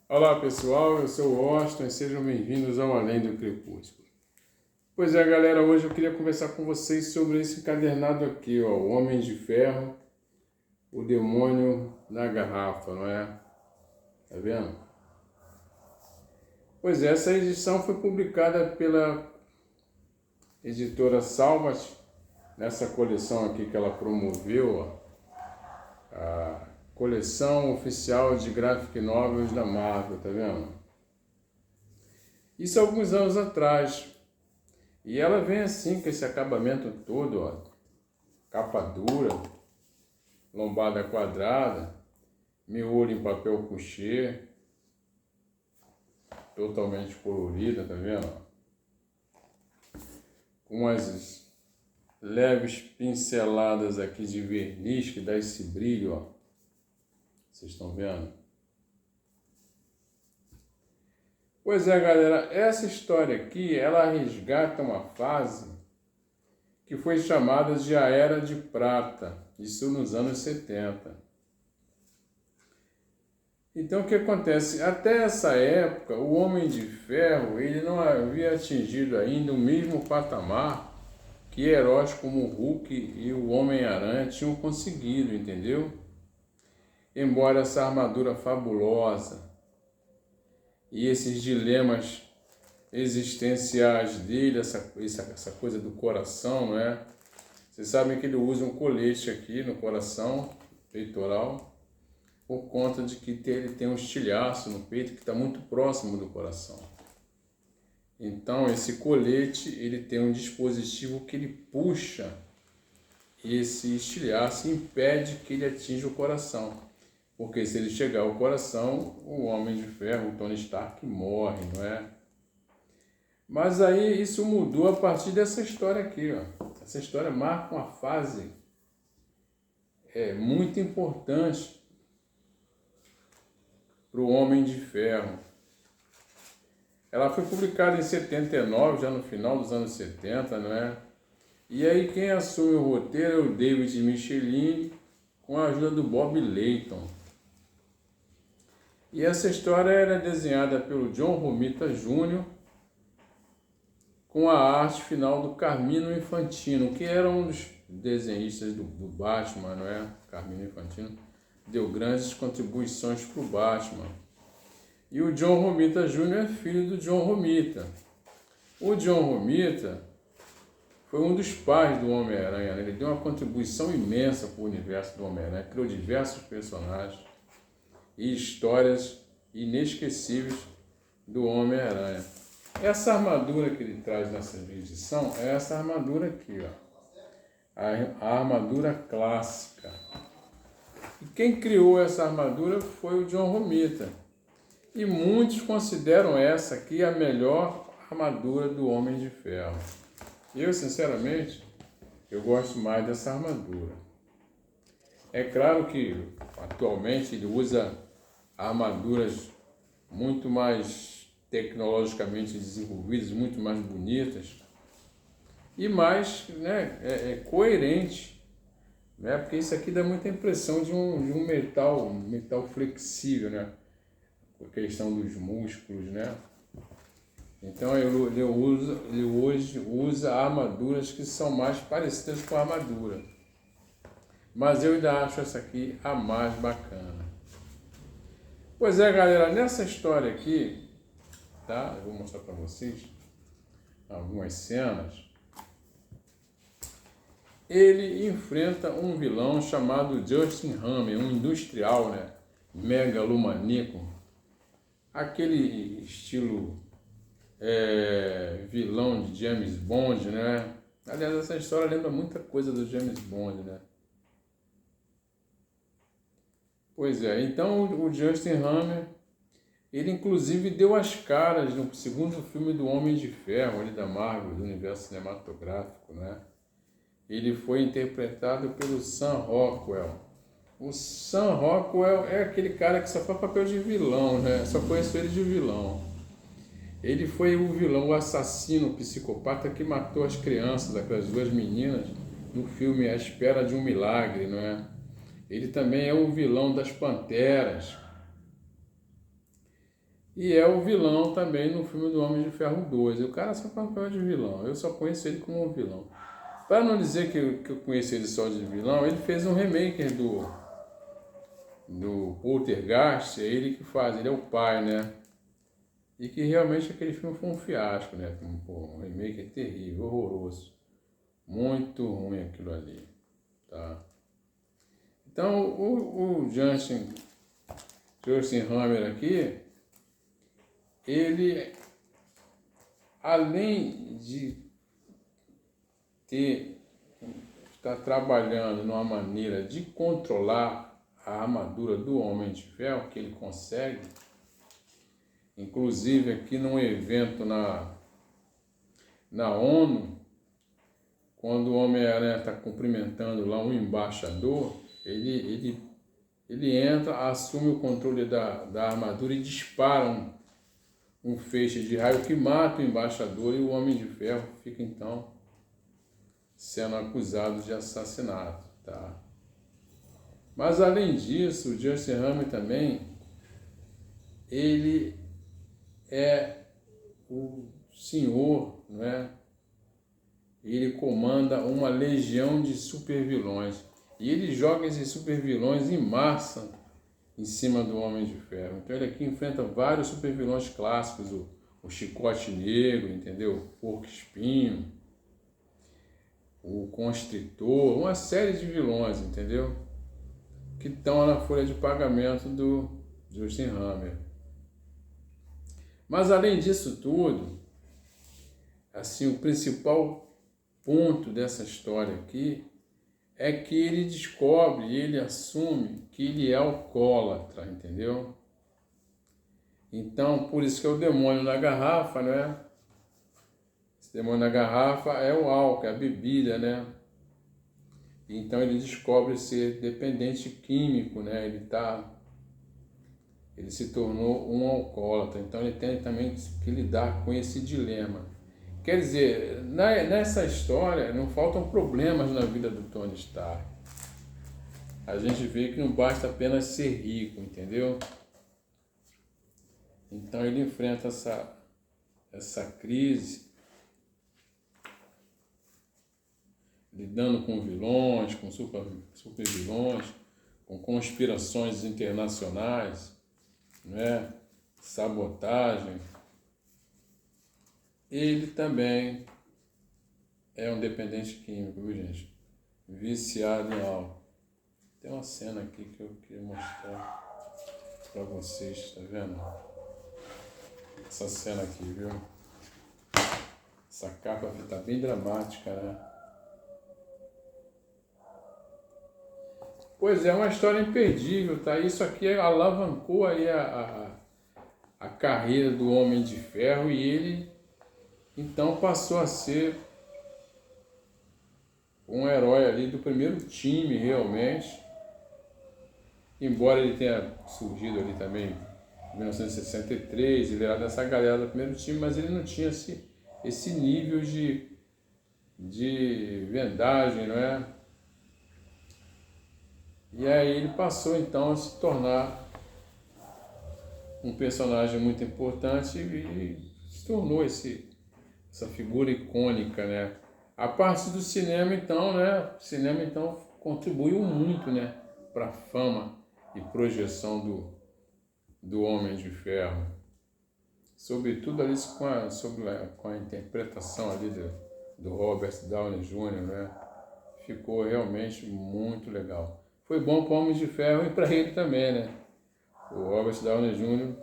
Olá pessoal, eu sou o Austin e sejam bem-vindos ao Além do Crepúsculo. Pois é, galera, hoje eu queria conversar com vocês sobre esse encadernado aqui, ó, O Homem de Ferro, o Demônio na Garrafa, não é? Tá vendo? Pois é, essa edição foi publicada pela editora Salvat, nessa coleção aqui que ela promoveu, ó, a coleção oficial de graphic novels da Marvel, tá vendo? Isso há alguns anos atrás. E ela vem assim, com esse acabamento todo, ó, capa dura, lombada quadrada, miolo em papel couché, totalmente colorida, tá vendo? Com umas leves pinceladas aqui de verniz que dá esse brilho, ó. Vocês estão vendo? Pois é, galera, essa história aqui, ela resgata uma fase que foi chamada de a Era de Prata, isso nos anos 70. Então o que acontece? Até essa época, o Homem de Ferro ele não havia atingido ainda o mesmo patamar que heróis como o Hulk e o Homem-Aranha tinham conseguido, entendeu? Embora essa armadura fabulosa e esses dilemas existenciais dele, essa coisa do coração, não é? Vocês sabem que ele usa um colete aqui no coração, peitoral, por conta de que ele tem um estilhaço no peito que está muito próximo do coração. Então, esse colete, ele tem um dispositivo que ele puxa esse estilhaço e impede que ele atinja o coração. Porque se ele chegar ao coração, o Homem de Ferro, o Tony Stark, morre, não é? Mas aí isso mudou a partir dessa história aqui, ó. Essa história marca uma fase muito importante para o Homem de Ferro. Ela foi publicada em 79, já no final dos anos 70, não é? E aí quem assume o roteiro é o David Michelin, com a ajuda do Bob Layton. E essa história era desenhada pelo John Romita Jr., com a arte final do Carmine Infantino, que era um dos desenhistas do Batman, não é? Carmine Infantino deu grandes contribuições para o Batman. E o John Romita Jr. é filho do John Romita. O John Romita foi um dos pais do Homem-Aranha, né? Ele deu uma contribuição imensa para o universo do Homem-Aranha, criou diversos personagens e histórias inesquecíveis do Homem-Aranha. Essa armadura que ele traz nessa edição é essa armadura aqui, ó, a armadura clássica. E quem criou essa armadura foi o John Romita. E muitos consideram essa aqui a melhor armadura do Homem de Ferro. Eu, sinceramente, eu gosto mais dessa armadura. É claro que, atualmente, ele usa armaduras muito mais tecnologicamente desenvolvidas, muito mais bonitas e mais, né, coerente, né? Porque isso aqui dá muita impressão de um metal flexível, né? A questão dos músculos, né? Então ele hoje usa armaduras que são mais parecidas com a armadura. Mas eu ainda acho essa aqui a mais bacana. Pois é, galera, nessa história aqui, tá? Eu vou mostrar para vocês algumas cenas. Ele enfrenta um vilão chamado Justin Hammer, um industrial, né? Megalomaníaco. Aquele estilo vilão de James Bond, né? Aliás, essa história lembra muita coisa do James Bond, né? Pois é, então o Justin Hammer, ele inclusive deu as caras no segundo filme do Homem de Ferro, ali da Marvel, do universo cinematográfico, né? Ele foi interpretado pelo Sam Rockwell. O Sam Rockwell é aquele cara que só faz papel de vilão, né? Só conheço ele de vilão. Ele foi o vilão, o assassino, o psicopata que matou as crianças, aquelas duas meninas, no filme A Espera de um Milagre, não é? Ele também é o vilão das Panteras. E é o vilão também no filme do Homem de Ferro 2. E o cara só faz papel de vilão. Eu só conheço ele como vilão. Para não dizer que eu conheci ele só de vilão, ele fez um remake do Poltergeist, é ele que faz, ele é o pai, né? E que realmente aquele filme foi um fiasco, né? Um remake é terrível, horroroso. Muito ruim aquilo ali, tá? Então, o Justin Hammer aqui, ele, além de estar trabalhando numa maneira de controlar a armadura do Homem de Ferro, que ele consegue, inclusive aqui num evento na ONU, quando o Homem-Aranha está cumprimentando lá um embaixador, ele entra, assume o controle da armadura e dispara um feixe de raio que mata o embaixador, e o Homem de Ferro fica então sendo acusado de assassinato, tá? Mas além disso, o Justin Hammer também, ele é o senhor, não é? Ele comanda uma legião de supervilões. E ele joga esses supervilões em massa em cima do Homem de Ferro. Então ele aqui enfrenta vários supervilões clássicos, o Chicote Negro, entendeu? O Porco-Espinho, o Constritor, uma série de vilões, entendeu? Que estão na folha de pagamento do Justin Hammer. Mas além disso tudo, assim, o principal ponto dessa história aqui é que ele descobre, ele assume que ele é alcoólatra, entendeu? Então, por isso que é o demônio na garrafa, né? Esse demônio na garrafa é o álcool, é a bebida, né? Então ele descobre ser dependente químico, né? Ele se tornou um alcoólatra, então ele tem também que lidar com esse dilema. Quer dizer, nessa história não faltam problemas na vida do Tony Stark. A gente vê que não basta apenas ser rico, entendeu? Então ele enfrenta essa crise, lidando com vilões, com super vilões, com conspirações internacionais, né? Sabotagem. Ele também é um dependente químico, viu, gente? Viciado em álcool. Tem uma cena aqui que eu queria mostrar para vocês, tá vendo? Essa cena aqui, viu? Essa capa aqui tá bem dramática, né? Pois é, uma história imperdível, tá? Isso aqui alavancou aí a carreira do Homem de Ferro, e ele então passou a ser um herói ali do primeiro time, realmente. Embora ele tenha surgido ali também em 1963, ele era dessa galera do primeiro time, mas ele não tinha esse nível de vendagem, não é? E aí ele passou então a se tornar um personagem muito importante e se tornou essa figura icônica, né? A parte do cinema então, né? O cinema então contribuiu muito, né, para a fama e projeção do Homem de Ferro. Sobretudo ali com a interpretação ali do Robert Downey Jr., né? Ficou realmente muito legal. Foi bom para o Homem de Ferro e para ele também, né? O Robert Downey Jr.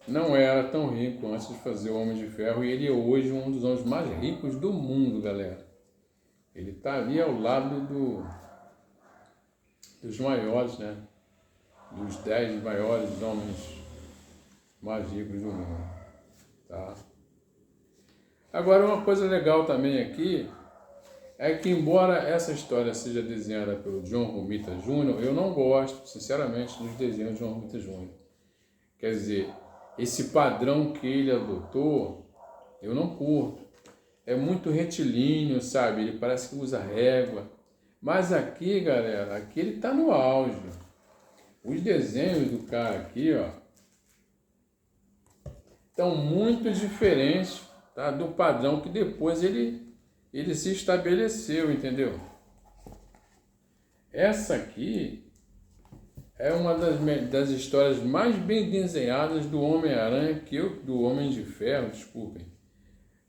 não era tão rico antes de fazer o Homem de Ferro, e ele é hoje um dos homens mais ricos do mundo, galera. Ele está ali ao lado dos maiores, né? Dos 10 maiores homens mais ricos do mundo, tá? Agora, uma coisa legal também aqui é que, embora essa história seja desenhada pelo John Romita Jr., eu não gosto, sinceramente, dos desenhos de John Romita Jr. Quer dizer, esse padrão que ele adotou, eu não curto. É muito retilíneo, sabe? Ele parece que usa régua. Mas aqui, galera, aqui ele tá no auge. Os desenhos do cara aqui, ó, estão muito diferentes, tá, do padrão que depois ele se estabeleceu, entendeu? Essa aqui é uma das histórias mais bem desenhadas do Homem-Aranha, do Homem de Ferro, desculpem.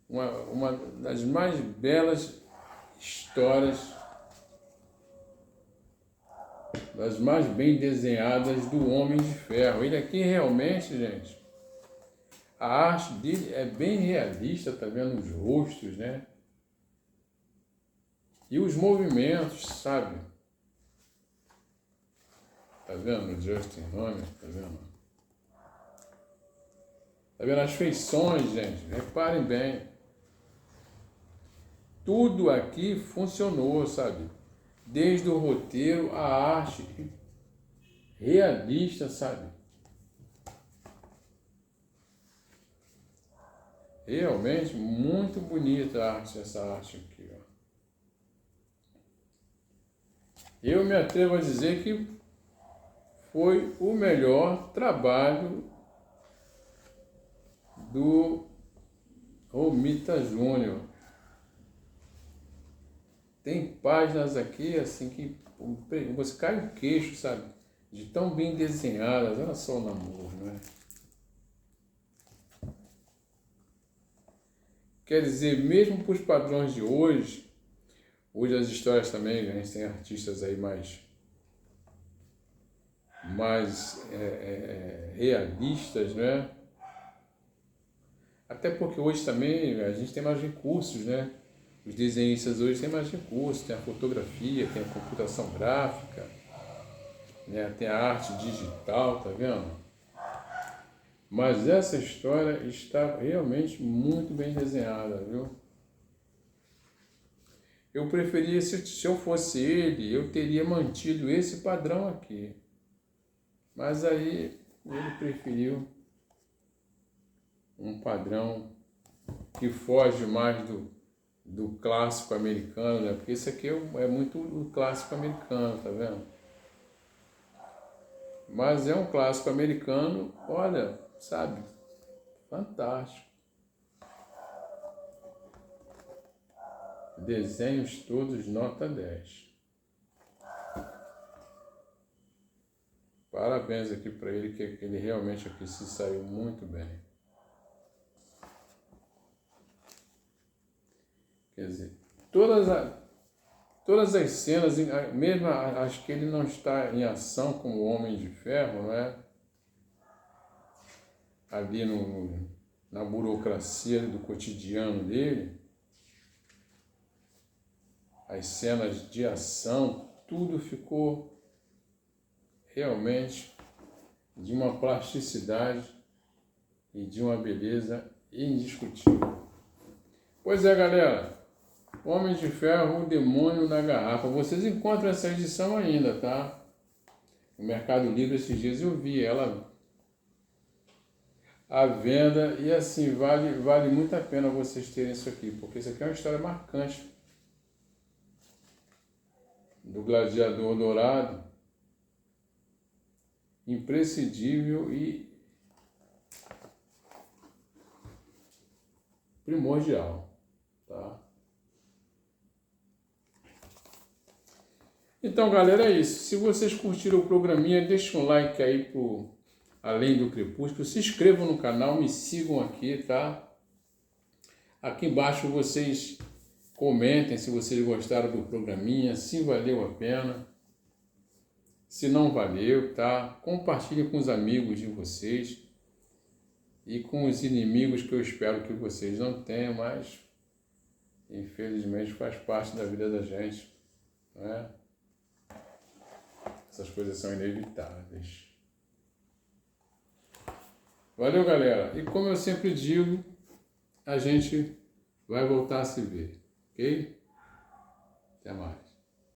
Uma das mais belas histórias, das mais bem desenhadas do Homem de Ferro. Ele aqui realmente, gente, a arte dele é bem realista, tá vendo? Os rostos, né? E os movimentos, sabe? Tá vendo o Justin Hammer? Tá vendo? Tá vendo as feições, gente? Reparem bem. Tudo aqui funcionou, sabe? Desde o roteiro, a arte realista, sabe? Realmente muito bonita a arte, essa arte aqui, ó. Eu me atrevo a dizer que foi o melhor trabalho do Romita Júnior. Tem páginas aqui assim que você cai o queixo, sabe? De tão bem desenhadas. Olha só o namoro, né? Quer dizer, mesmo para os padrões de hoje as histórias também, a gente tem artistas aí mais realistas, né? Até porque hoje também a gente tem mais recursos, né? Os desenhistas hoje têm mais recursos, tem a fotografia, tem a computação gráfica, né? Tem a arte digital, tá vendo? Mas essa história está realmente muito bem desenhada, viu? Eu preferia, se eu fosse ele, eu teria mantido esse padrão aqui. Mas aí ele preferiu um padrão que foge mais do clássico americano, né? Porque esse aqui é muito o clássico americano, tá vendo? Mas é um clássico americano, olha, sabe? Fantástico. Desenhos todos nota 10. Parabéns aqui para ele, que ele realmente aqui se saiu muito bem. Quer dizer, todas as cenas, mesmo as que ele não está em ação como Homem de Ferro, não é? Ali na burocracia do cotidiano dele, as cenas de ação, tudo ficou realmente de uma plasticidade e de uma beleza indiscutível. Pois é, galera, Homem de Ferro, o Demônio na Garrafa. Vocês encontram essa edição ainda, tá? No Mercado Livre, esses dias eu vi ela à venda e assim, vale muito a pena vocês terem isso aqui, porque isso aqui é uma história marcante do Gladiador Dourado, imprescindível e primordial, tá? Então, galera, é isso. Se vocês curtiram o programinha, deixa um like aí pro Além do Crepúsculo, se inscrevam no canal, me sigam aqui, tá? Aqui embaixo vocês comentem se vocês gostaram do programinha, se valeu a pena. Se não valeu, tá? Compartilhe com os amigos de vocês e com os inimigos que eu espero que vocês não tenham, mas infelizmente faz parte da vida da gente, né? Essas coisas são inevitáveis. Valeu, galera. E como eu sempre digo, a gente vai voltar a se ver, ok? Até mais.